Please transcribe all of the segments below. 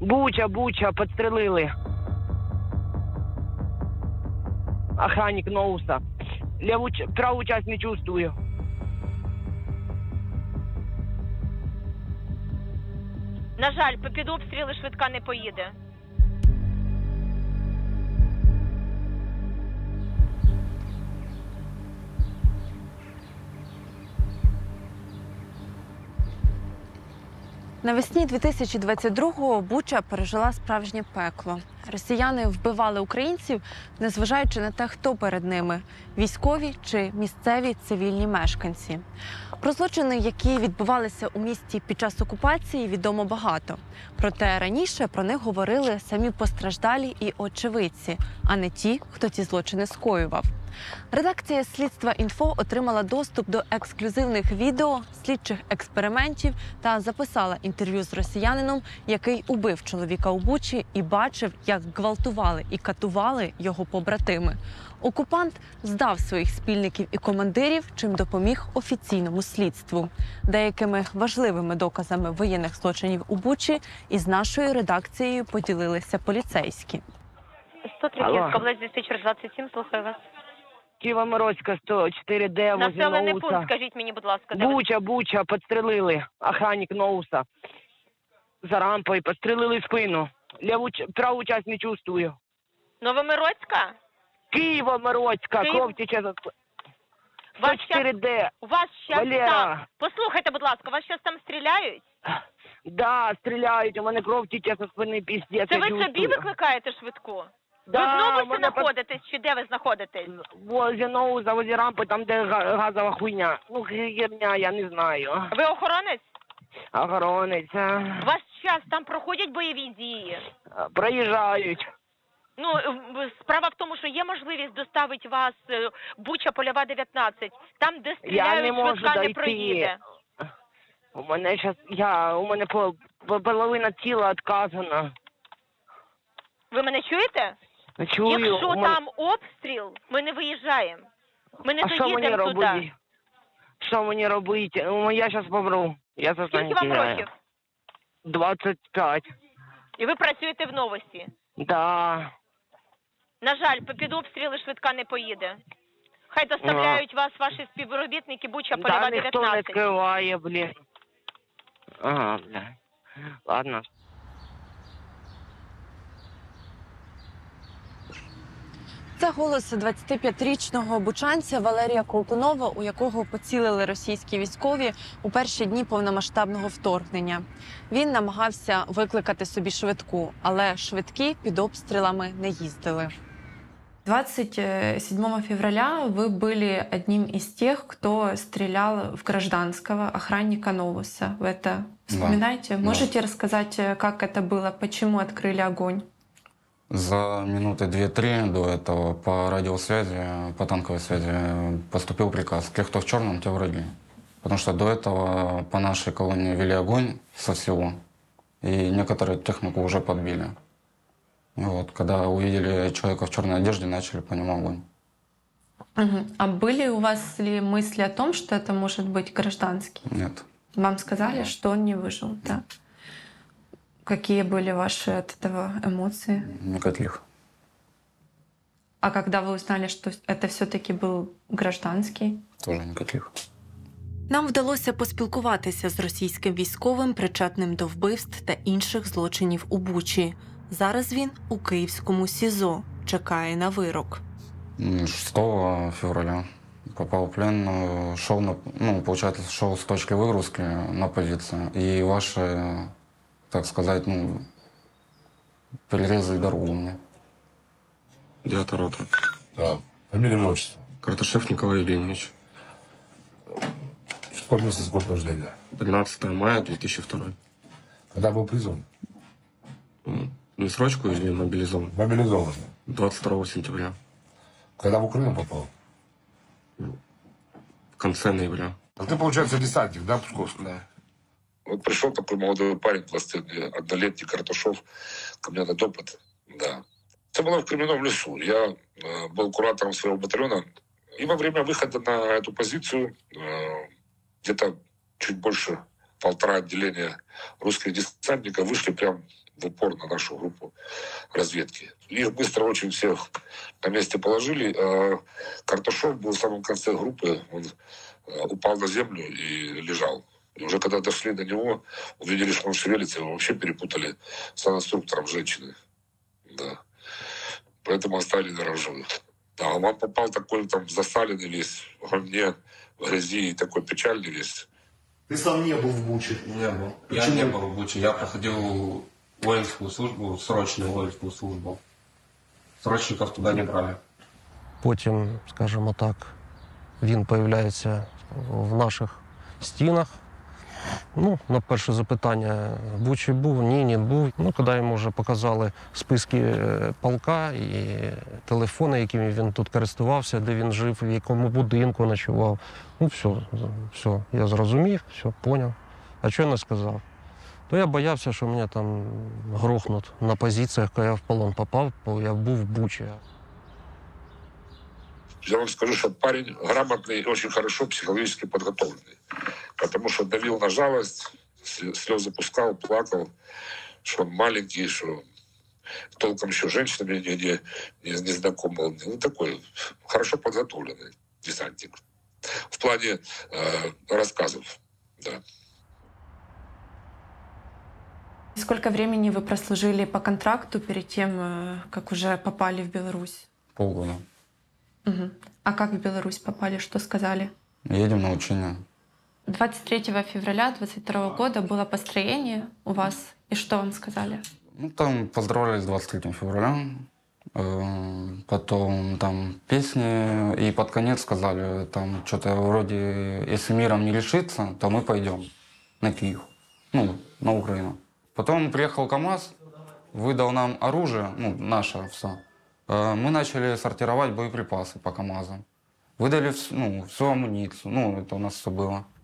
Буча, подстрелили. Охранник Ноуса. Правую часть не чувствую. На жаль, під обстріли швидка не поїде. Навесні 2022-го Буча пережила справжнє пекло. Росіяни вбивали українців, незважаючи на те, хто перед ними – військові чи місцеві цивільні мешканці. Про злочини, які відбувалися у місті під час окупації, відомо багато. Проте раніше про них говорили самі постраждалі і очевидці, а не ті, хто ці злочини скоював. Редакція «Слідства.Інфо» отримала доступ до ексклюзивних відео, слідчих експериментів та записала інтерв'ю з росіянином, який убив чоловіка у Бучі і бачив, як гвалтували і катували його побратими. Окупант здав своїх спільників і командирів, чим допоміг офіційному слідству. Деякими важливими доказами воєнних злочинів у Бучі із нашою редакцією поділилися поліцейські. 103 Київська область, диспетчер 27, слухаю вас. Києво-Мироцька, 104Д, возле Населений пункт, Ноуса. скажіть мені, будь ласка, де ви? Буча, подстрелили. Охранник Ноуса. За рампой, подстрелили в спину. Правую часть не чувствую. Новомироцька? Києво-Мироцька, Київ- кров тече за... Вас щас- 104Д. У вас щас Валера. там... Послухайте, будь ласка, вас щас там стріляють? Да, стріляють, у мене кров тече со спини, піздець, Це я ви чувствую. собі викликаєте швидку? Да, ви знову у це мене знаходитесь, чи де ви знаходитесь? Возле Ноуса, возле рампи, там де газова хуйня. Ну, херня, я не знаю. Ви охоронець? Охоронець. У вас час там проходять бойові дії? Проїжджають. Ну, справа в тому, що є можливість доставити вас Буча, Польова, 19. Там, де Я стріляють, не можу швидка не дойти. проїде. У мене половина тіла відказана. Ви мене чуєте? Чую. Якщо у мене- там обстріл, ми не виїжджаємо. Ми не А що мені доїдемо туди. робити? Що мені робити? Ну, я зараз помру. Я сознання Скільки вам теряю. років? 25. І ви працюєте в новості. Да. На жаль, під обстріли швидка не поїде. Хай доставляють вас ваші співробітники Буча, Польова, Да, ніхто не 19. скриває, блін. Ага, бля. Ладно. Це голос 25-річного бучанця Валерія Колтунова, у якого поцілили російські військові у перші дні повномасштабного вторгнення. Він намагався викликати собі швидку, але швидкі під обстрілами не їздили. 27 февраля вы были одним из тех, кто стрелял в гражданского охранника Новуса. Вы это вспоминаете? Да. Можете рассказать, как это было, почему открыли огонь? За минуты 2-3 до этого по радиосвязи, по танковой связи поступил приказ: тех, кто в черном, те враги. Потому что до этого по нашей колонии вели огонь со всего, и некоторые технику уже подбили. И вот, когда увидели человека в черной одежде, начали по нему огонь. Угу. А были у вас ли мысли о том, что это может быть гражданский? Нет. Вам сказали, что он не выжил, да? Какие были ваши от этого эмоции? Никаких. А когда вы узнали, что это все-таки был гражданский? Тоже никаких. Нам вдалося поспілкуватися з російським військовим, причетним до вбивств та інших злочинів у Бучі. Зараз він у київському СІЗО, чекає на вирок. 6 февраля попал в плен, шел, получается, шел с точки выгрузки на позицию. И ваши, так сказать, перерезали дорогу мне. 9-я рота. Да. Фамилия, имя, отчество. Карташев Николай Евгеньевич. Какой месяц, год рождения? 13 мая 2002. Когда был призван? Не срочку или мобилизован? Мобилизован. 22 сентября. Когда в Украину попал? В конце ноября. А ты, получается, десантник, да, Псковский? Да. Вот пришел такой молодой парень, 21-летний Карташов, ко мне на допыт. Да. Это было в Кременном лесу. Я был куратором своего батальона. И во время выхода на эту позицию где-то чуть больше 1,5 отделения русских десантников вышли прям в упор на нашу группу разведки. Их быстро очень всех на месте положили. А Карташов был в самом конце группы, он упал на землю и лежал. И уже когда дошли до него, увидели, что он шевелится, его вообще перепутали с инструктором женщины. Да. Поэтому оставили, наверное, в живых. Да, а он попал такой там засаленный весь, в говне, в грязи, и такой печальный весь. Ты сам не был в Буче? Не был. Я Почему? не был в Буче. Я проходил воинскую службу, срочную воинскую службу. Срочников туда не брали. Потім, скажімо так, він появляється в наших стінах. Ну, на перше запитання, Бучі був, ні, не був. Ну, коли йому вже показали списки полка і телефони, якими він тут користувався, де він жив, в якому будинку ночував. Ну, все, я зрозумів, все, поняв. А що я не сказав? То я боявся, що мене там грохнуть на позиціях, коли я в полон попав, бо я був в Бучі. Я вам скажу, что парень грамотный и очень хорошо психологически подготовленный. Потому что давил на жалость, слезы пускал, плакал, что он маленький, что толком еще женщинами не знаком был. Ну, такой хорошо подготовленный десантник. В плане рассказов, да. Сколько времени вы прослужили по контракту перед тем, как уже попали в Беларусь? Полгода. Угу. А как в Беларусь попали, что сказали? Едем на учение. 23 февраля 2022 года было построение у вас. И что вам сказали? Ну, там поздравляли с 23 февраля. Потом там песни. И под конец сказали, там что-то вроде, если миром не решится, то мы пойдем на Киев. Ну, на Украину. Потом приехал КамАЗ, выдал нам оружие, ну, наше все. Мы начали сортировать боеприпасы по КамАЗам. Выдали всю амуницию. Ну, это у нас все было. –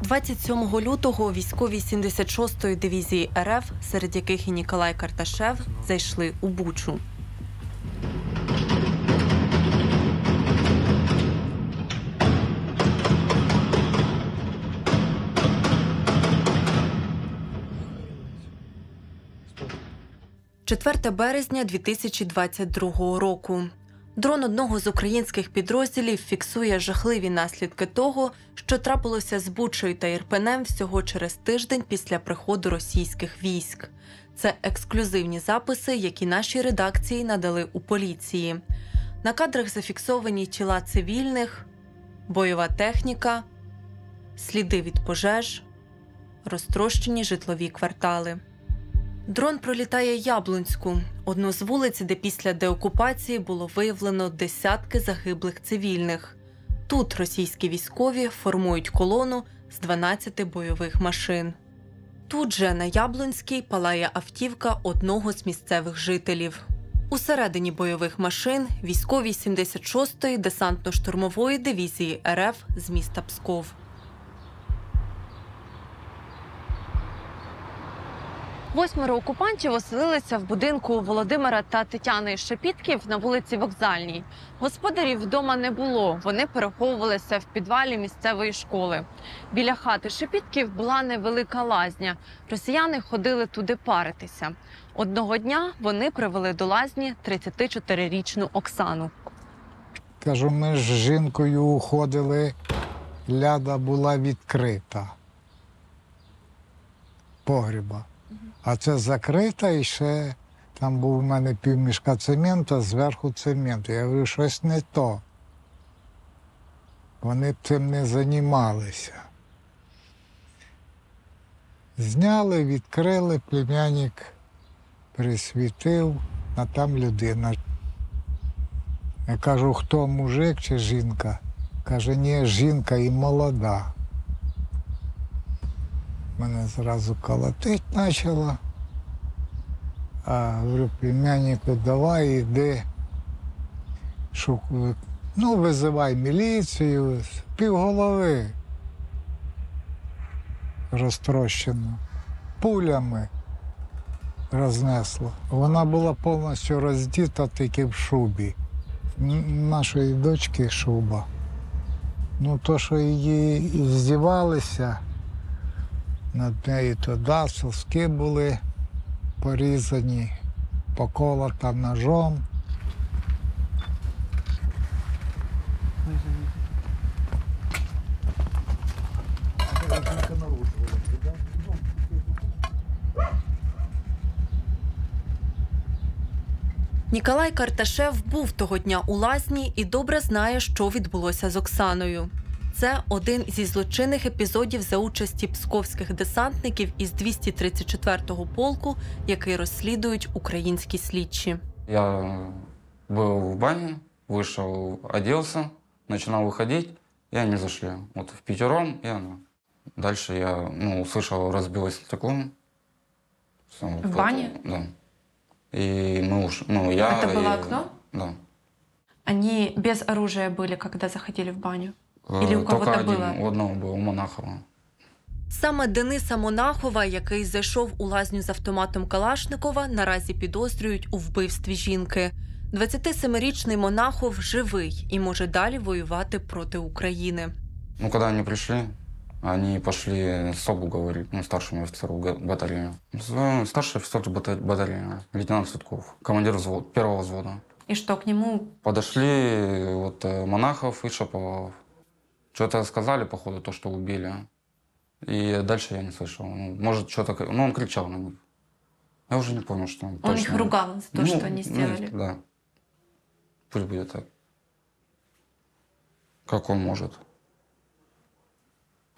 27 лютого військові 76-ї дивізії РФ, серед яких і Ніколай Карташев, зайшли у Бучу. – 4 березня 2022 року. Дрон одного з українських підрозділів фіксує жахливі наслідки того, що трапилося з Бучею та Ірпенем всього через тиждень після приходу російських військ. Це ексклюзивні записи, які нашій редакції надали у поліції. На кадрах зафіксовані тіла цивільних, бойова техніка, сліди від пожеж, розтрощені житлові квартали. Дрон пролітає Яблунську, одну з вулиць, де після деокупації було виявлено десятки загиблих цивільних. Тут російські військові формують колону з 12 бойових машин. Тут же на Яблунській палає автівка одного з місцевих жителів. Усередині бойових машин військові 76-ї десантно-штурмової дивізії РФ з міста Псков. Восьмеро окупантів оселилися в будинку Володимира та Тетяни Шепітків на вулиці Вокзальній. Господарів вдома не було, вони переховувалися в підвалі місцевої школи. Біля хати Шепітків була невелика лазня. Росіяни ходили туди паритися. Одного дня вони привели до лазні 34-річну Оксану. Кажу, ми з жінкою уходили, ляда була відкрита. Погріба. А це закрита і ще там був у мене півмішка цементу, зверху цементу. Я говорю, щось не то. Вони б цим не займалися. Зняли, відкрили, племянник присвітив, а там людина. Я кажу, хто, мужик чи жінка? Каже, ні, жінка і молода. Мене зразу колотить почало. А говорю, племяннику, давай, іди, визивай міліцію, півголови розтрощено, пулями рознесло. Вона була повністю роздіта тільки в шубі. Нашої дочки шуба. Ну, то, що її здівалися над нею, то да, соски були порізані, поколота ножом. Ніколай Карташев був того дня у лазні і добре знає, що відбулося з Оксаною. Це один зі злочинних епізодів за участі псковських десантників із 234-го полку, який розслідують українські слідчі. Я был в бане, вышел, оделся, начинал выходить, и они зашли. Вот впятером, и она. Дальше я услышал, разбилось стекло. Всё, В кто-то- бане? Да. И мы я... Это было и- окно? Да. Они без оружия были, когда заходили в баню? Или у Только кого-то один, было? у одного был, у Монахова. Саме Дениса Монахова, який зайшов у лазню з автоматом Калашникова, наразі підозрюють у вбивстві жінки. 27-річний Монахов живий і може далі воювати проти України. Когда они пришли, они пошли СОБу говорить, старшему офицеру батареи. Старший офицер батареи, лейтенант Цветков, командир первого взвода. И что, к нему Подошли Монахов и Шаповалов. Что-то сказали, походу, то, что убили. И дальше я не слышал. Может, что-то... он кричал на них. Я уже не помню, что он он точно... их ругал за то, что они сделали? Да. Пусть будет так. Как он может.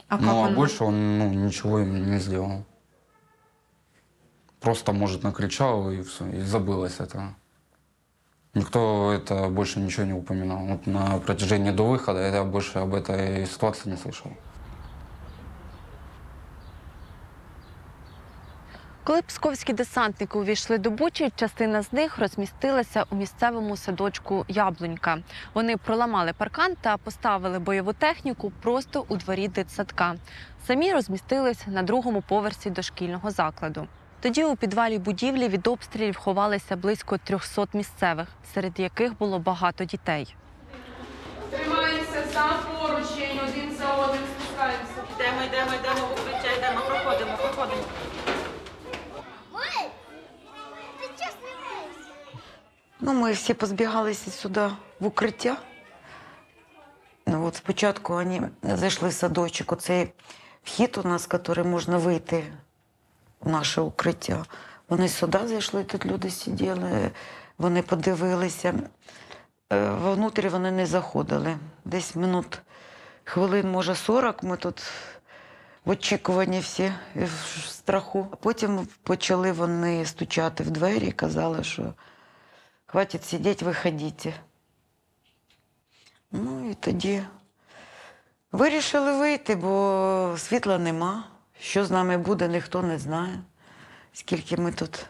А как он больше он ничего им не сделал. Просто, может, накричал и все, и забылось это. Никто это больше ничего не упоминал. Вот на протяжении до выхода я больше об этой ситуации не слышал. Коли псковські десантники увійшли до Бучі, частина з них розмістилася у місцевому садочку «Яблунька». Вони проламали паркан та поставили бойову техніку просто у дворі дитсадка. Самі розмістились на другому поверсі дошкільного закладу. Тоді у підвалі будівлі від обстрілів ховалися близько 300 місцевих, серед яких було багато дітей. Тримаємося за поручень, один за одним спускаємося. Йдемо, укриття, йдемо, проходимо. Ми всі позбігалися сюди в укриття. Спочатку вони зайшли в садочок. Оцей вхід у нас, який можна вийти в наше укриття. Вони сюди зайшли, тут люди сиділи, вони подивилися. Внутрі вони не заходили. Десь хвилин, може, 40 ми тут в очікуванні всі, в страху. Потім почали вони стучати в двері і казали, що хватить сидіти, виходіть. І тоді вирішили вийти, бо світла нема. Що з нами буде, ніхто не знає. Скільки ми тут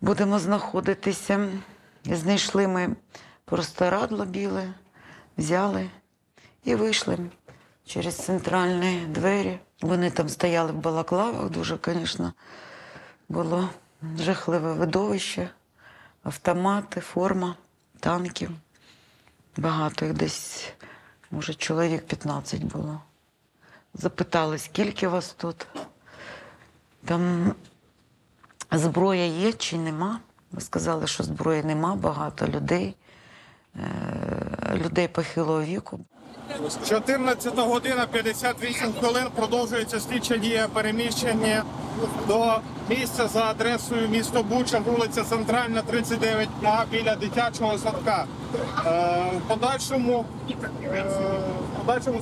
будемо знаходитися. Знайшли ми простирадло біле, взяли і вийшли через центральні двері. Вони там стояли в балаклавах, дуже, звісно, було жахливе видовище. Автомати, форма, танків. Багато їх десь, може, чоловік 15 було. Запитали, скільки вас тут? Там зброя є чи нема? Ми сказали, що зброї нема, багато людей, людей похилого віку. 14 година 58 хвилин продовжується слідча дія переміщення до місця за адресою місто Буча, вулиця Центральна, 39А, біля дитячого садка. В подальшому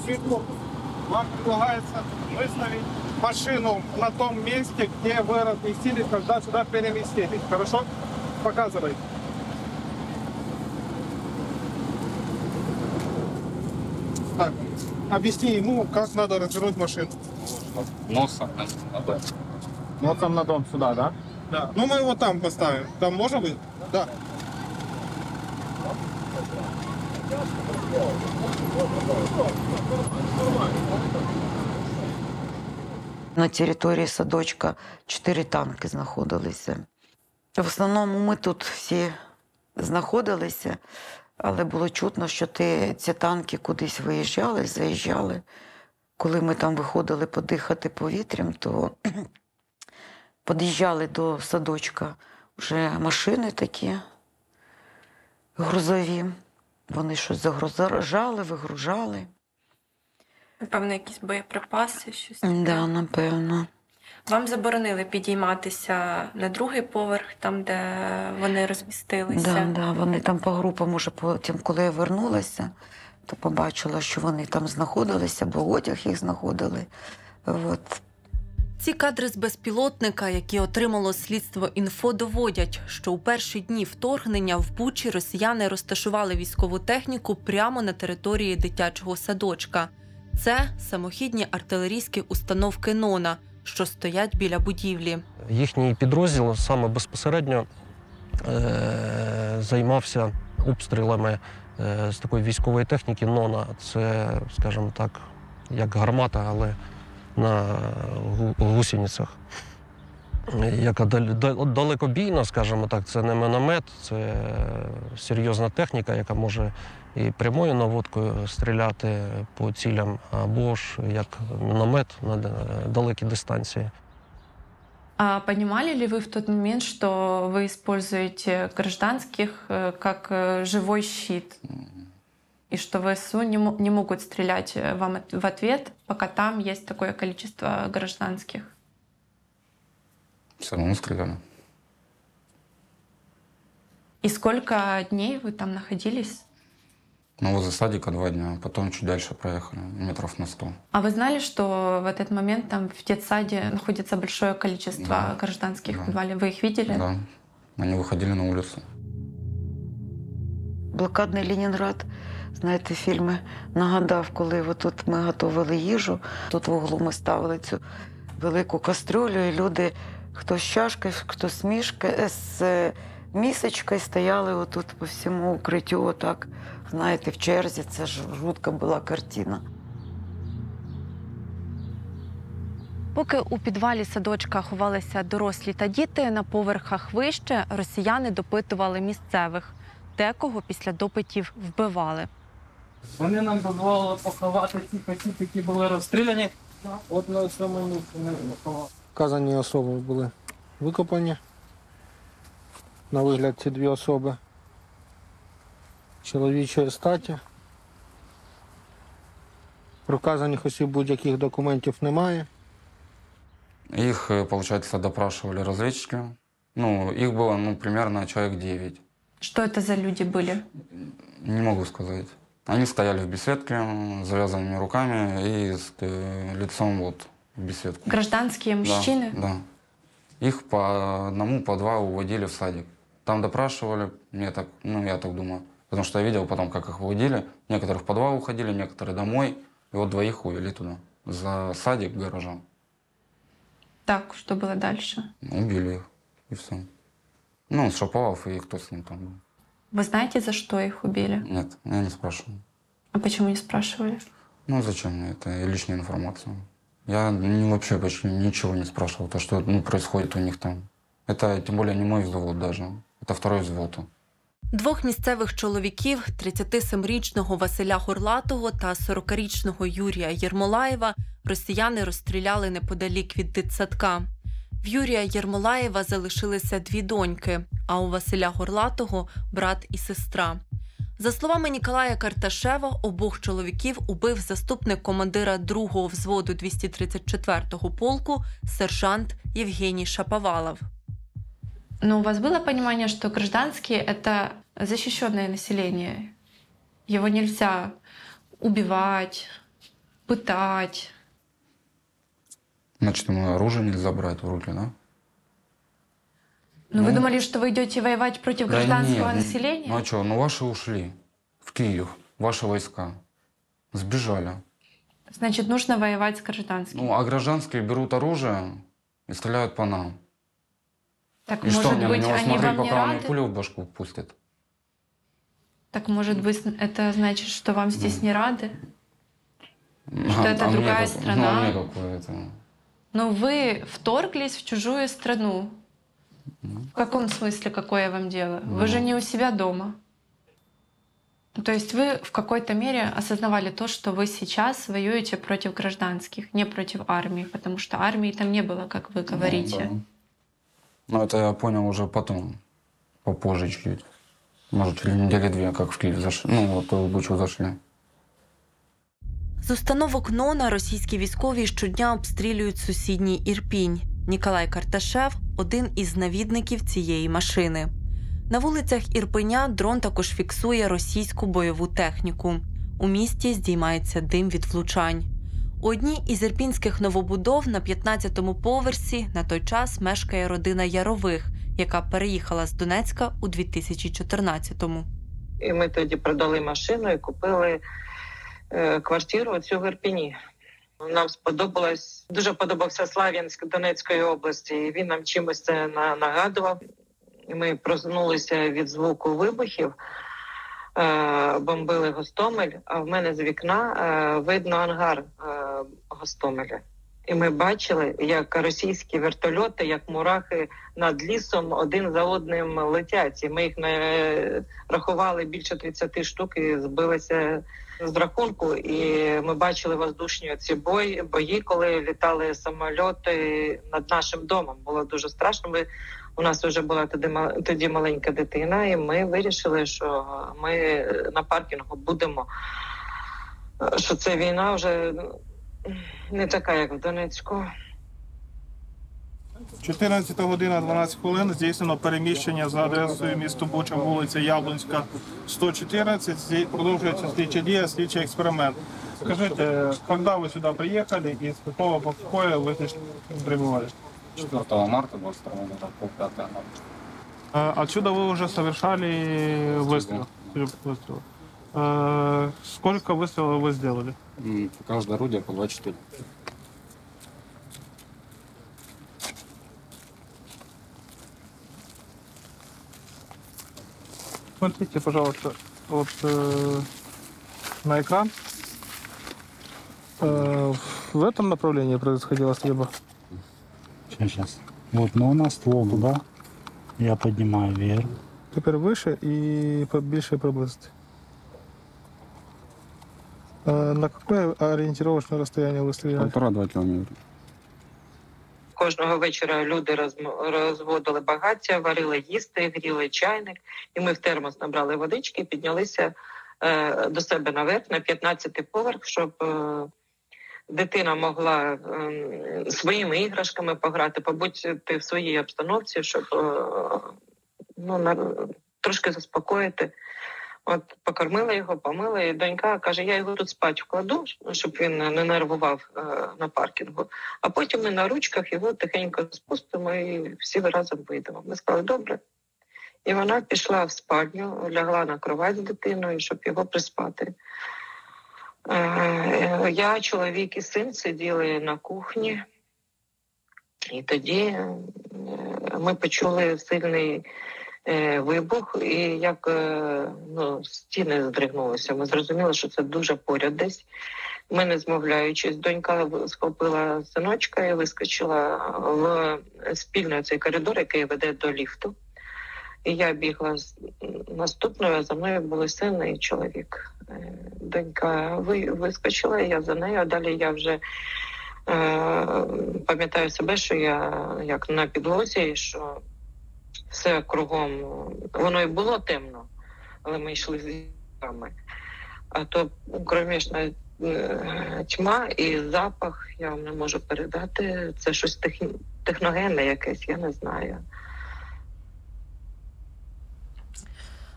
свідку вам предлагается выставить машину на том месте, где вы разместились, когда сюда переместились. Хорошо? Показывай. Так, объясни ему, как надо развернуть машину. Носом на дом. Носом на дом сюда, да? Да. Мы его там поставим. Там можно быть? Да. На території садочка 4 танки знаходилися. В основному ми тут всі знаходилися. Але було чутно, що ці танки кудись виїжджали, заїжджали. Коли ми там виходили подихати повітрям, то під'їжджали до садочка вже машини такі грузові. Вони щось загружали, вигружали. Напевно, якісь боєприпаси, щось. Да, напевно. Вам заборонили підійматися на другий поверх, там, де вони розмістилися? Да, вони там по групам, уже потім, коли я вернулася, то побачила, що вони там знаходилися, бо одяг їх знаходили. От. Ці кадри з безпілотника, які отримало слідство «Інфо», доводять, що у перші дні вторгнення в Бучі росіяни розташували військову техніку прямо на території дитячого садочка. Це самохідні артилерійські установки «Нона», що стоять біля будівлі. Їхній підрозділ саме безпосередньо займався обстрілами з такої військової техніки «Нона». Це, скажімо так, як гармата, але на гусеницях. Яка далекобійна, скажімо так, це не міномет, це серйозна техніка, яка може і прямою наводкою стріляти по цілям, або ж як міномет на далекі дистанції. А понимали ли вы в тот момент, что вы используете гражданских как живой щит? И что ВСУ не могут стрелять вам в ответ, пока там есть такое количество гражданских? Все равно стреляли. И сколько дней вы там находились? Ну, возле садика 2 дня, потом чуть дальше проехали, метров на 100. А вы знали, что в этот момент там в детсаде находится большое количество гражданских в подвале? Вы их видели? Да, они выходили на улицу. Блокадний Ленінград, знаєте, фільми нагадав, коли отут ми готували їжу, тут в углу ми ставили цю велику кастрюлю, і люди, хто з чашкою, хто з місочкою, стояли отут по всьому укриттю, отак, знаєте, в черзі. Це ж жутка була картина. Поки у підвалі садочка ховалися дорослі та діти, на поверхах вище росіяни допитували місцевих. Декого після допитів вбивали. Вони нам дозволили поховати цих осіб, які були розстріляні. От на цьому місці ми поховали. Вказані особи були викопані. На вигляд ці 2 особи чоловічої статі. Про вказаних осіб будь-яких документів немає. Их, получается, допрашивали разведчики. Ну, их было, примерно человек 9. Что это за люди были? Не могу сказать. Они стояли в беседке с завязанными руками и с лицом вот в беседку. Гражданские мужчины? Да. Их по одному, по 2 уводили в садик. Там допрашивали, я так думаю. Потому что я видел потом, как их выводили. Некоторые в подвал уходили, некоторые домой. И вот 2 увели туда, за садик к гаражам. Так, что было дальше? Убили их, и все. Ну, Шаповалов и кто с ним там был. Вы знаете, за что их убили? Нет, я не спрашивал. А почему не спрашивали? Ну, зачем мне это? Лишняя информация. Я вообще почти ничего не спрашивал, то, что происходит у них там. Это, тем более, не мой взвод даже. Это 2-й взвод. 2 місцевих чоловіків, 37-річного Василя Горлатого та 40-річного Юрія Єрмолаєва, росіяни розстріляли неподалік від дитсадка. В Юрія Єрмолаєва залишилися 2 доньки, а у Василя Горлатого – брат і сестра. За словами Ніколая Карташева, обох чоловіків убив заступник командира 2-го взводу 234-го полку сержант Євгеній Шаповалов. Но у вас было понимание, что гражданские – это защищенное население? Его нельзя убивать, пытать? Значит, ему оружие нельзя брать в руки, да? Ну, вы думали, что вы идете воевать против гражданского населения? Ну а что, ваши ушли в Киев, ваши войска, сбежали. Значит, нужно воевать с гражданскими. Ну, а гражданские берут оружие и стреляют по нам. Так, и может что, мне быть, на него они смотреть, вам не пока он мне рады? пулю в башку пустит? Так, может быть, это значит, что вам здесь не рады? Что это мне другая как- страна? Ну, а мне какое это? Но вы вторглись в чужую страну. В каком смысле, какое вам дело? Вы же не у себя дома. То есть вы в какой-то мере осознавали то, что вы сейчас воюете против гражданских, не против армии, потому что армии там не было, как вы говорите. Ну, да. Но это я понял уже потом, попозже чуть. Может, через недели-две, как в Киев зашли. Ну, вот в Бучу зашли. З установок НОНа російські військові щодня обстрілюють сусідній Ірпінь. Ніколай Карташев – один із навідників цієї машини. На вулицях Ірпеня дрон також фіксує російську бойову техніку. У місті здіймається дим від влучань. У одній із ірпінських новобудов на 15-му поверсі на той час мешкає родина Ярових, яка переїхала з Донецька у 2014-му. І ми тоді продали машину і купили квартиру оцю в Ірпені. Нам дуже подобався Слав'янськ Донецької області, і він нам чимось це нагадував. Ми проснулися від звуку вибухів, бомбили Гостомель, а в мене з вікна видно ангар Гостомеля. І ми бачили, як російські вертольоти, як мурахи над лісом один за одним летять. І ми їх рахували більше 30 штук і збилися з рахунку. І ми бачили воздушні ці бої, коли літали самольоти над нашим домом. Було дуже страшно. У нас вже була тоді маленька дитина, і ми вирішили, що ми на паркінгу будемо, що це війна вже не така, як в Донецьку. 14 година 12 хвилин здійснено переміщення за адресою місто Буча, вулиця Яблонська, 114. Продовжується слідча дія, слідчий експеримент. Скажіть, коли ви сюди приїхали і з якого покою ви прибували? 4 марта 22 года, по 5 марта. Отсюда вы уже совершали выстрел? Сколько выстрелов вы сделали? Каждое орудие по 24. Смотрите, пожалуйста, вот на экран. В этом направлении происходила стрельба? Сейчас. Вот, но у нас ствол туда. Я поднимаю вверх. Теперь выше и больше приблизить. На какое ориентировочное расстояние вы стреляли? 1,5-2 кілометри. Кожного вечора люди розводили багаття, варили їсти, гріли чайник. І ми в термос набрали водички і піднялися до себе наверх, на 15-й поверх, щоб дитина могла своїми іграшками пограти, побути в своїй обстановці, щоб трошки заспокоїти. От покормила його, помила, і донька каже, я його тут спать вкладу, щоб він не нервував на паркінгу. А потім ми на ручках його тихенько спустимо і всі разом вийдемо. Ми сказали, добре. І вона пішла в спальню, лягла на кровать з дитиною, щоб його приспати. Я, чоловік і син сиділи на кухні, і тоді ми почули сильний вибух, і як стіни здригнулися. Ми зрозуміли, що це дуже поряд десь. Ми, не змовляючись, донька схопила синочка і вискочила в спільний цей коридор, який веде до ліфту. І я бігла наступною, а за мною були син і чоловік. Донька вискочила, я за нею, а далі я вже пам'ятаю себе, що я як на підлозі, і що все кругом, воно і було темно, але ми йшли з дітьми. А то кромішна тьма і запах, я вам не можу передати, це щось техногенне якесь, я не знаю.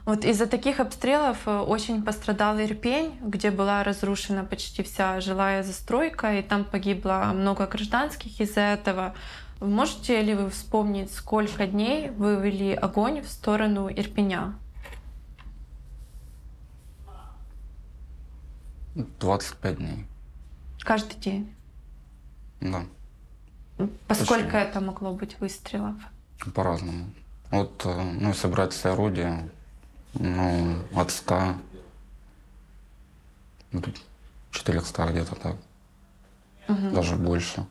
Вот из-за таких обстрелов очень пострадал Ирпень, где была разрушена почти вся жилая застройка, и там погибло много гражданских из-за этого. Можете ли вы вспомнить, сколько дней вы вели огонь в сторону Ирпеня? 25 дней. Каждый день? Да. Поскольку Почему? это могло быть выстрелов? По-разному. Вот, если брать все орудия, от 100 до 400 где-то так. Угу. Даже больше.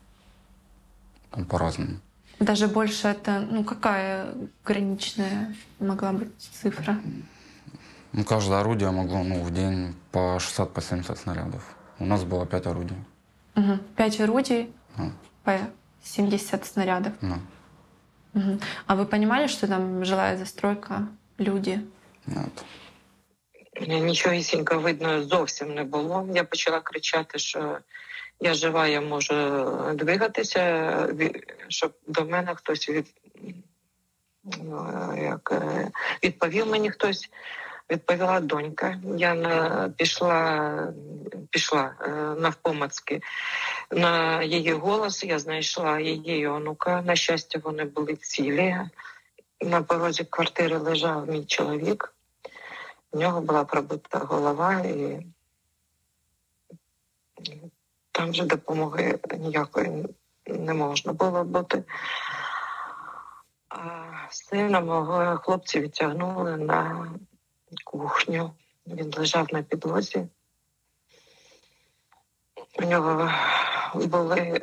Там по-разному. Даже больше это, какая граничная могла быть цифра? Ну, каждое орудие могло в день по 60-70 снарядов. У нас было 5 орудий. 5 орудий Да. по 70 снарядов. Да. А вы понимали, что там жилая застройка, люди? Нет. Нічогісінько видно зовсім не було. Я почала кричати, що я жива, я можу двигатися, щоб до мене хтось відповів мені хтось. Відповіла донька. Я пішла навпомацьки на її голос. Я знайшла її онука. На щастя, вони були цілі. На порозі квартири лежав мій чоловік. У нього була пробита голова, і там вже допомоги ніякої не можна було бути. А сина мого хлопці відтягнули на кухню. Він лежав на підлозі. У нього були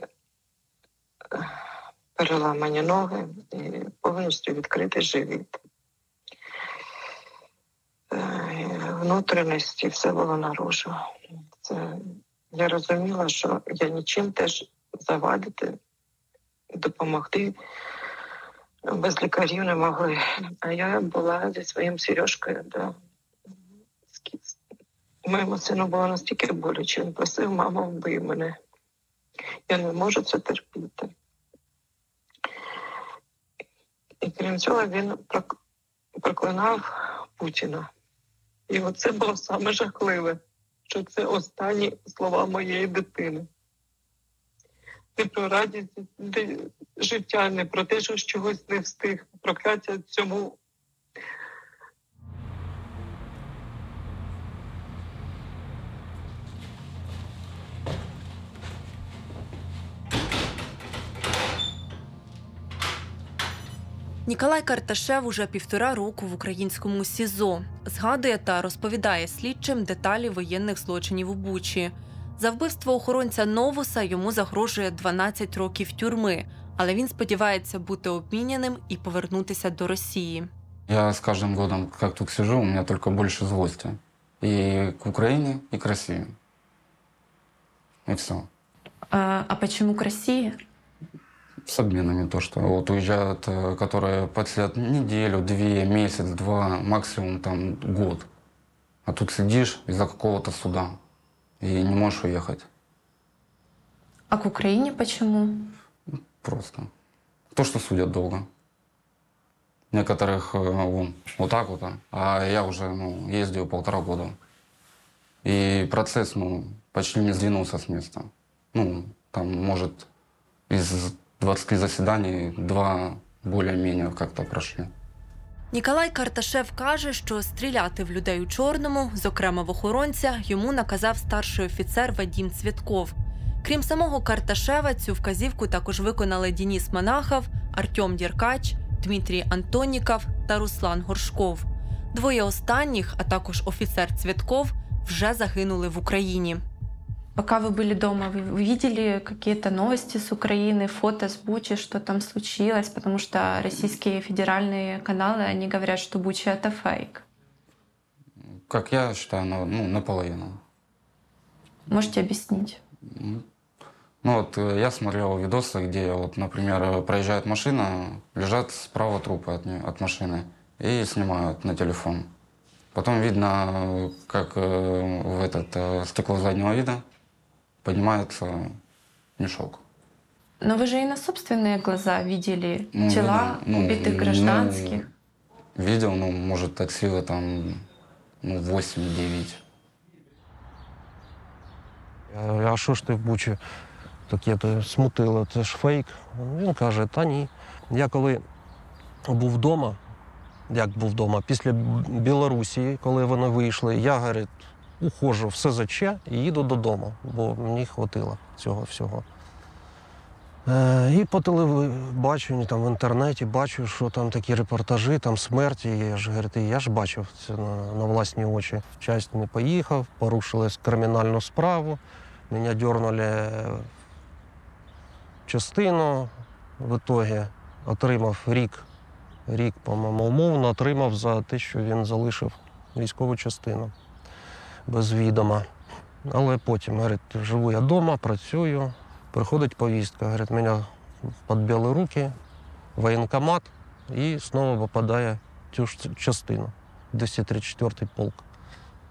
переламані ноги і повністю відкритий живіт. Внутрішності все було наружу. Я розуміла, що я нічим теж завадити, допомогти без лікарів не могли. А я була зі своїм Сережкою. Моєму сину було настільки боляче. Він просив: мамо, вбий мене. Я не можу це терпіти. І крім цього він проклинав Путіна. І оце було саме жахливе, що це останні слова моєї дитини. Не про радість життя, не про те, що чогось не встиг, прокляття цьому. Ніколай Карташев уже 1,5 року в українському СІЗО. Згадує та розповідає слідчим деталі воєнних злочинів у Бучі. За вбивство охоронця Новуса йому загрожує 12 років тюрми, але він сподівається бути обміняним і повернутися до Росії. Я с каждым годом, как тут сижу, у меня только больше злости. И к Украине, и к России. И все. А почему к России? С обменами то, что вот уезжают, которые подсидят неделю, 2, месяц, 2, максимум там год. А тут сидишь из-за какого-то суда и не можешь уехать. А к Украине почему? Просто. То, что судят долго. Некоторых вот так вот, а я уже ездил 1,5 года. И процесс почти не сдвинулся с места. Там, может, из 20 заседаний 2 более-менее как-то прошли. Ніколай Карташев каже, що стріляти в людей у чорному, зокрема в охоронця, йому наказав старший офіцер Вадим Цвєтков. Крім самого Карташева, цю вказівку також виконали Денис Монахов, Артем Деркач, Дмитрій Антоніков та Руслан Горшков. 2 останніх, а також офіцер Цвєтков, вже загинули в Україні. Пока вы были дома, вы видели какие-то новости с Украины, фото с Бучи, что там случилось? Потому что российские федеральные каналы, они говорят, что Буча — это фейк. Как я считаю, наполовину. Можете объяснить? Я смотрел видосы, где, например, проезжает машина, лежат справа трупы от машины и снимают на телефон. Потом видно, как в стекло заднего вида поднимается мешок. Но вы же и на собственные глаза видели тела убитых гражданских. Видел, может, от силы 8-9. А що ж ти в Бучі таке смутило, це ж фейк. Він каже: та ні. Я коли був вдома, після Білорусі, коли вони вийшли, я, говорить, уходжу в СЗЧ і їду додому, бо мені хватило цього всього. І по телебаченню, в інтернеті бачу, що там такі репортажі, там смерті. Я ж бачив це на власні очі. В часть не поїхав, порушили кримінальну справу, мене дернули в частину. В ітогі отримав рік, по-моєму, умовно отримав за те, що він залишив військову частину без відома. Але потім, говорить, живу я вдома, працюю, приходить повістка, говорить, мене підбили руки, воєнкомат, і знову попадає в цю ж частину, 234-й полк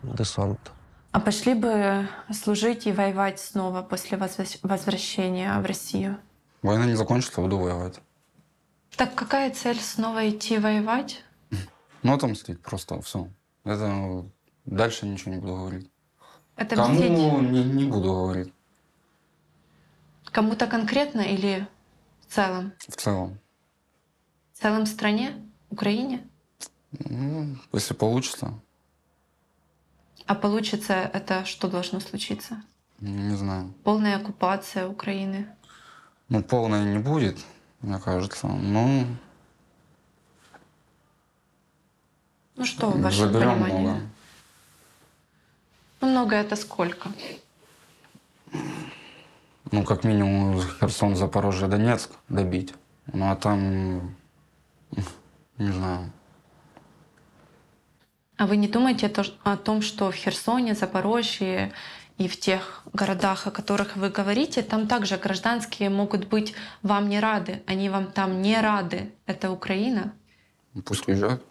десант. А пошли бы служить и воевать снова после возвращения в Россию? Война не закончится, буду воевать. Так какая цель снова идти воевать? Ну, отомстить просто, все. Это дальше ничего не буду говорить. Это Кому не буду говорить. Кому-то конкретно или в целом? В целом. В целом стране? Украине? Ну, если получится. А получится, это что должно случиться? Не знаю. Полная оккупация Украины? Ну, полной не будет, мне кажется. Ну, ну что, в вашем заберем понимании? много. Ну, много это сколько? Ну, как минимум, Херсон, Запорожье, Донецк добить. Ну, а там, не знаю. А вы не думаете о том, что в Херсоне, Запорожье и в тех городах, о которых вы говорите, там также гражданские могут быть вам не рады, они вам там не рады. Это Украина? Пусть уезжают.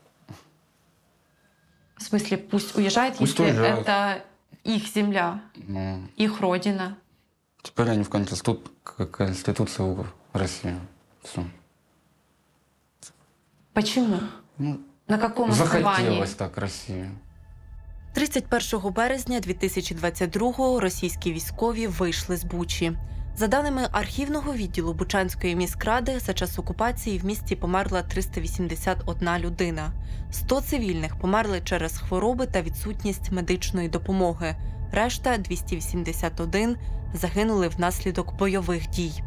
В смысле, пусть уезжают, Пусть если уезжают. это их земля, Ну, их родина. теперь они в Конституции России. Все. Почему? Ну, На каком основании? захотелось так России. 31 березня 2022-го російські військові вийшли з Бучі. За даними архівного відділу Бучанської міськради, за час окупації в місті померла 381 людина. 100 цивільних померли через хвороби та відсутність медичної допомоги. Решта, 281, загинули внаслідок бойових дій.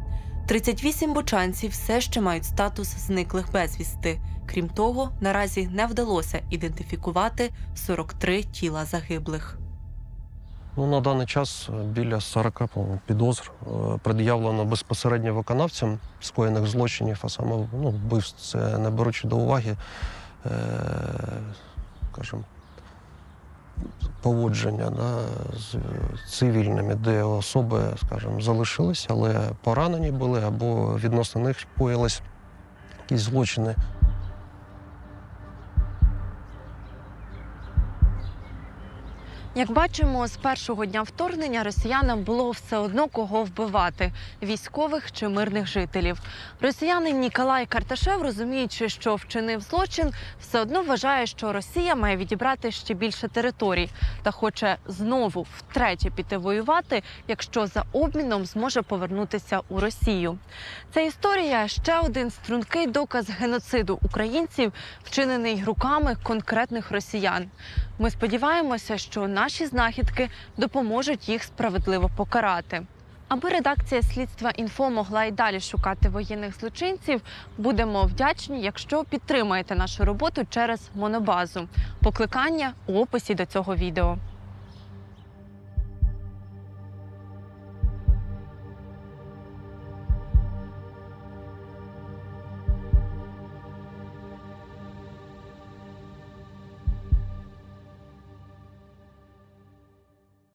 38 бучанців все ще мають статус зниклих безвісти. Крім того, наразі не вдалося ідентифікувати 43 тіла загиблих. Ну, на даний час біля 40 підозр пред'явлено безпосередньо виконавцям скоєних злочинів, а саме вбивств. Це не беручи до уваги, скажімо, поводження з цивільними, де особи, скажімо, залишились, але поранені були, або відносно них коїлись якісь злочини. Як бачимо, з першого дня вторгнення росіянам було все одно кого вбивати – військових чи мирних жителів. Росіянин Ніколай Карташев, розуміючи, що вчинив злочин, все одно вважає, що Росія має відібрати ще більше територій та хоче знову втретє піти воювати, якщо за обміном зможе повернутися у Росію. Ця історія – ще один стрункий доказ геноциду українців, вчинений руками конкретних росіян. Ми сподіваємося, що наші знахідки допоможуть їх справедливо покарати. Аби редакція Слідства Інфо могла й далі шукати воєнних злочинців, будемо вдячні, якщо підтримаєте нашу роботу через Монобазу. Покликання у описі до цього відео.